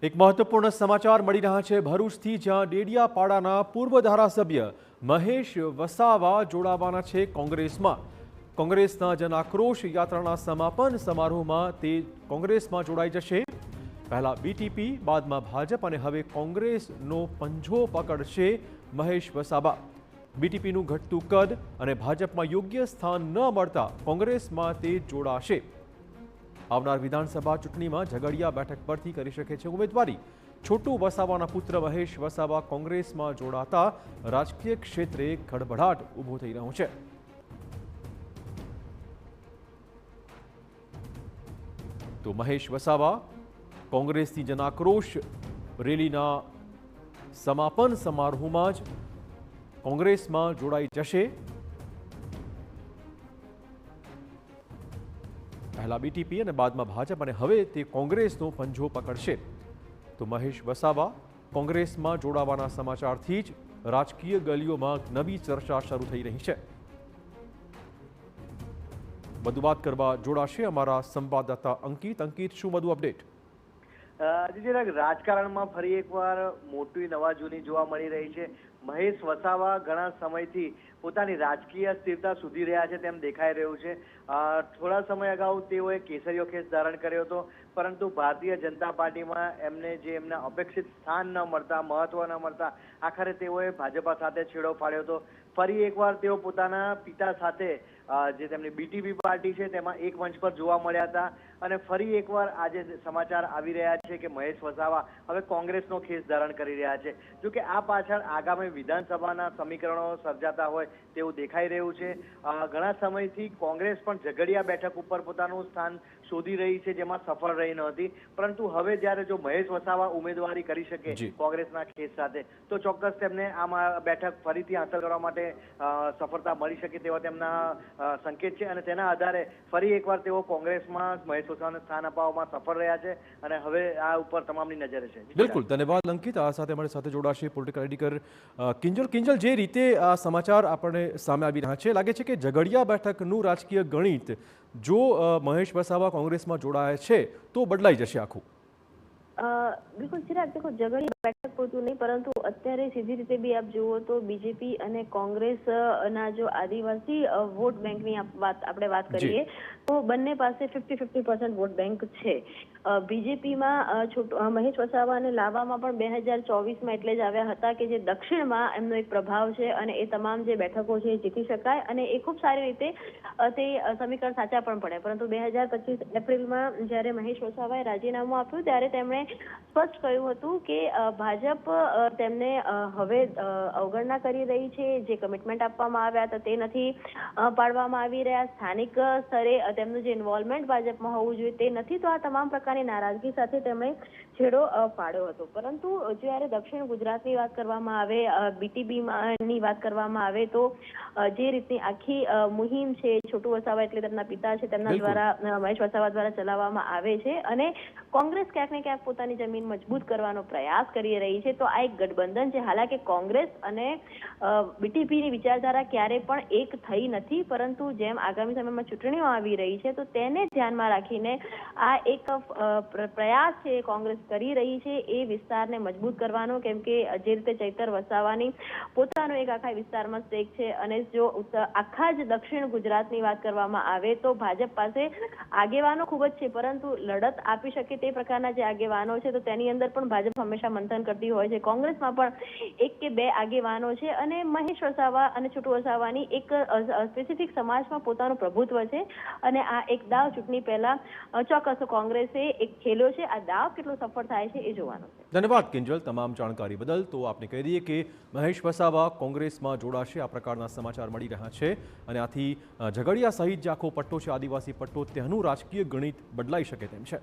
એક મહત્વપૂર્ણ સમાચાર મળી રહ્યા છે ભરૂચથી, જ્યાં ડેડિયાપાડાના પૂર્વ ધારાસભ્ય મહેશ વસાવા જોડાવાના છે કોંગ્રેસમાં। કોંગ્રેસના જન આક્રોશ યાત્રાના સમાપન સમારોહમાં તે કોંગ્રેસમાં જોડાઈ જશે। પહેલા બીટીપી, બાદમાં ભાજપ અને હવે કોંગ્રેસનો પંજો પકડશે મહેશ વસાવા। બીટીપીનું ઘટતું કદ અને ભાજપમાં યોગ્ય સ્થાન ન મળતા કોંગ્રેસમાં તે જોડાશે। આવનાર વિધાનસભા ચૂંટણીમાં ઝઘડિયા બેઠક પરથી કરી શકે છે ઉમેદવારી। છોટુ વસાવાના પુત્ર મહેશ વસાવા કોંગ્રેસમાં જોડાતા રાજકીય ક્ષેત્રે ખળભળાટ ઊભો થઈ રહ્યો છે। તો મહેશ વસાવા કોંગ્રેસની જનાક્રોશ રેલીના સમાપન સમારોહમાં જ કોંગ્રેસમાં જોડાઈ જશે। પહેલા બીટીપી અને બાદમાં ભાજપ અને હવે તે કોંગ્રેસનો પંજો પકડશે। તો મહેશ વસાવા કોંગ્રેસમાં જોડાવાના સમાચારથી જ રાજકીય ગલીઓમાં નવી ચર્ચા શરૂ થઈ રહી છે। વધુ વાત કરવા જોડાશે અમારા સંવાદદાતા અંકિત। અંકિત, શું વધુ અપડેટ? રાજકારણમાં ફરી એકવાર મોટી નવાજૂની જોવા મળી રહી છે। મહેશ વસાવા ઘણા સમયથી પોતાની રાજકીય સ્થિરતા સુધી રહ્યા છે તેમ દેખાઈ રહ્યું છે। થોડા સમય અગાઉ તેઓએ કેસરીયો ખેસ ધારણ કર્યો હતો, પરંતુ ભારતીય જનતા પાર્ટીમાં એમના અપેક્ષિત સ્થાન ન મળતા, મહત્વ ન મળતા આખરે તેઓએ ભાજપા સાથે છેડો ફાડ્યો હતો। ફરી એકવાર તેઓ પોતાના પિતા સાથે જે તેમની બીટીપી પાર્ટી છે તેમાં એક મંચ પર જોવા મળ્યા હતા અને ફરી એકવાર આજે સમાચાર આવી રહ્યા છે કે મહેશ વસાવા હવે કોંગ્રેસનો ખેસ ધારણ કરી રહ્યા છે। જો કે આ પાછળ આગામી વિધાનસભાના સમીકરણો સર્જાતા હોય તેવું દેખાઈ રહ્યું છે। ઘણા સમયથી કોંગ્રેસ પણ ઝઘડિયા બેઠક ઉપર પોતાનું સ્થાન શોધી રહી છે, જેમાં સફળ રહી નહોતી, પરંતુ હવે જ્યારે જો મહેશ વસાવા ઉમેદવારી કરી શકે કોંગ્રેસના ખેસ સાથે તો ચોક્કસ તેમને આ બેઠક ફરીથી હાંસલ કરવા માટે સફળતા મળી શકે તેવા તેમના સંકેત છે અને તેના આધારે ફરી એકવાર તેઓ કોંગ્રેસમાં મહેશ વસાવાને સ્થાન અપાવવામાં સફળ રહ્યા છે અને હવે આ ઉપર તમામની નજર છે। બિલકુલ, ધન્યવાદ અંકિત। આ સાથે અમારી સાથે જોડાશે પોલિટિકલ એડિટર કિંજલ। જે રીતે આ સમાચાર આપણને સામે આવી રહ્યા છે, લાગે છે કે ઝઘડિયા બેઠકનું રાજકીય ગણિત જો મહેશ વસાવા કોંગ્રેસમાં જોડાય છે તો બદલાઈ જશે આખું। બિલકુલ ચિરાગ, દેખો ઝઘડિયા બેઠક પૂરતું નહીં, પરંતુ અત્યારે સીધી રીતે બી આપ જુઓ તો બીજેપી અને કોંગ્રેસના જો આદિવાસી વોટ બેંકની આપણે વાત કરીએ તો બંને પાસે 50-50% વોટ બેંક છે। બીજેપીમાં મહેશ વસાવાને લાવવામાં પણ 2024માં એટલે જ આવ્યા હતા કે જે દક્ષિણમાં એમનો એક પ્રભાવ છે અને એ તમામ જે બેઠકો છે એ જીતી શકાય અને એ ખૂબ સારી રીતે તે સમીકરણ સાચા પણ પડે। પરંતુ 2025 એપ્રિલમાં જ્યારે મહેશ વસાવાએ રાજીનામું આપ્યું ત્યારે તેમણે સ્પષ્ટ કહ્યું હતું કે ભાજપ તેમને હવે અવગણના કરી રહી છે, જે કમિટમેન્ટ આપવામાં આવ્યા હતા તે નથી પાડવામાં આવી રહ્યા, સ્થાનિક સ્તરે તેમનું જે ઇન્વોલ્વમેન્ટ ભાજપમાં હોવું જોઈએ તે નથી, તો આ તમામ પ્રકારની નારાજગી સાથે તેમણે છેડો પાડ્યો હતો। પરંતુ જ્યારે દક્ષિણ ગુજરાતની વાત કરવામાં આવે, બીટીબીની વાત કરવામાં આવે તો જે રીતની આખી મુહિમ છે છોટુ વસાવા એટલે તેમના પિતા છે તેમના દ્વારા, મહેશ વસાવા દ્વારા ચલાવવામાં આવે છે અને કોંગ્રેસ ક્યાંક ને ક્યાંક પોતાની જમીન મજબૂત કરવાનો પ્રયાસ કરી રહી છે, તો આ એક ગઠબંધન છે। હાલાકી કોંગ્રેસ અને બીટીપીની વિચારધારા ક્યારે પણ એક થઈ નથી, પરંતુ જેમ આગામી સમયમાં ચૂંટણીઓ આવી રહી છે તો તેને ધ્યાનમાં રાખીને આ એક પ્રયાસ છે કોંગ્રેસ કરી રહી છે એ વિસ્તારને મજબૂત કરવાનો। કેમ કે જે રીતે ચૈતર વસાવાની પોતાનો એક આખા વિસ્તારમાં સ્ટેક છે અને જો આખા જ દક્ષિણ ગુજરાતની વાત કરવામાં આવે તો ભાજપ પાસે આગેવાનો ખૂબ જ છે, પરંતુ લડત આપી શકે તે પ્રકારના જે આગેવાનો છે તો તેની અંદર પણ ભાજપ હંમેશા મંથન કરતી હોય છે। કોંગ્રેસમાં પણ 1 કે 2 આગેવાનો છે અને મહેશ વસાવા અને છોટુ વસાવાની એક સ્પેસિફિક સમાજમાં પોતાનું પ્રભુત્વ છે અને આ એક દાવ ચૂંટણી પહેલા ચોક્કસ કોંગ્રેસે એક ખેલ્યો છે। આ દાવ કેટલો સફળ થાય છે એ જોવાનું છે। ધન્યવાદ કિંજલ તમામ જાણકારી બદલ। તો આપને કહી દઈએ કે મહેશ વસાવા કોંગ્રેસમાં જોડાશે, આ પ્રકારના સમાચાર મળી રહ્યા છે અને આથી ઝઘડિયા સહિત જે આખો પટ્ટો છે આદિવાસી પટ્ટો, તેનું રાજકીય ગણિત બદલાઈ શકે તેમ છે।